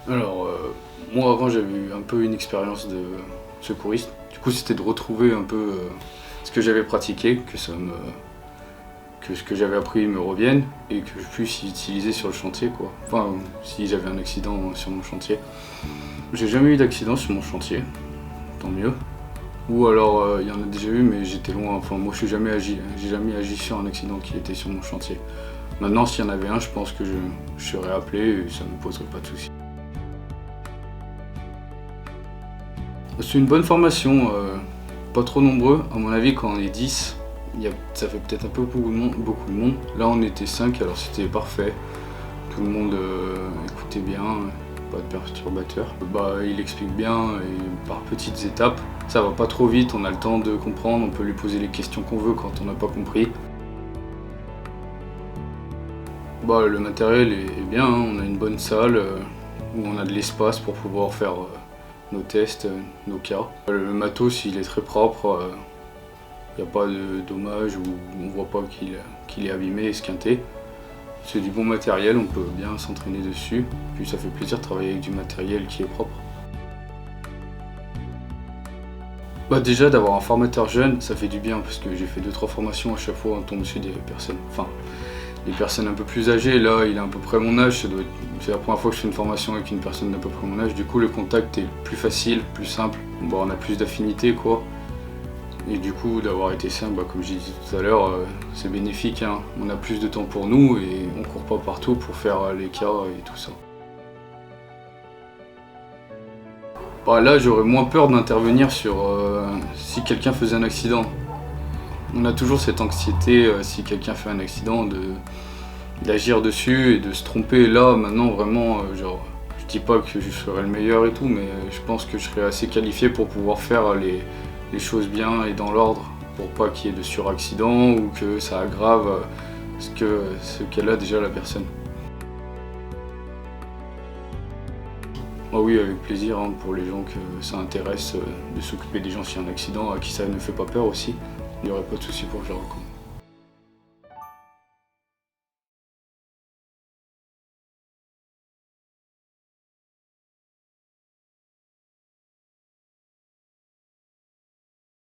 Alors, moi avant j'avais eu un peu une expérience de secouriste. Du coup c'était de retrouver un peu ce que j'avais pratiqué, que ce que j'avais appris me revienne et que je puisse utiliser sur le chantier quoi. Enfin, si j'avais un accident sur mon chantier. J'ai jamais eu d'accident sur mon chantier, tant mieux. Ou alors il y en a déjà eu mais j'étais loin, enfin moi j'ai jamais agi sur un accident qui était sur mon chantier. Maintenant s'il y en avait un, je pense que je serais appelé et ça ne me poserait pas de soucis. C'est une bonne formation, pas trop nombreux. À mon avis, quand on est 10, ça fait peut-être un peu beaucoup de monde. Là, on était 5, alors c'était parfait. Tout le monde écoutait bien, pas de perturbateurs. Il explique bien et par petites étapes. Ça va pas trop vite, on a le temps de comprendre, on peut lui poser les questions qu'on veut quand on n'a pas compris. Le matériel est bien, hein. On a une bonne salle où on a de l'espace pour pouvoir faire nos tests, nos cas. Le matos il est très propre, il n'y a pas de dommages ou on voit pas qu'il est abîmé, esquinté. C'est du bon matériel, on peut bien s'entraîner dessus. Puis ça fait plaisir de travailler avec du matériel qui est propre. Déjà d'avoir un formateur jeune, ça fait du bien parce que j'ai fait 2-3 formations à chaque fois, on tombe sur des personnes un peu plus âgées. Là, il a à peu près mon âge, c'est la première fois que je fais une formation avec une personne d'à peu près mon âge. Du coup, le contact est plus facile, plus simple. On a plus d'affinité, quoi. Et du coup, d'avoir été 5, comme j'ai dit tout à l'heure, c'est bénéfique, hein. On a plus de temps pour nous et on court pas partout pour faire les cas et tout ça. Là, j'aurais moins peur d'intervenir sur si quelqu'un faisait un accident. On a toujours cette anxiété, si quelqu'un fait un accident, d'agir dessus et de se tromper. Là, maintenant, vraiment, je dis pas que je serais le meilleur et tout, mais je pense que je serais assez qualifié pour pouvoir faire les choses bien et dans l'ordre, pour pas qu'il y ait de suraccident ou que ça aggrave ce qu'elle a déjà la personne. Oui, avec plaisir, hein, pour les gens que ça intéresse de s'occuper des gens s'il y a un accident, à qui ça ne fait pas peur aussi. Il n'y aurait pas de souci pour que je le recommande.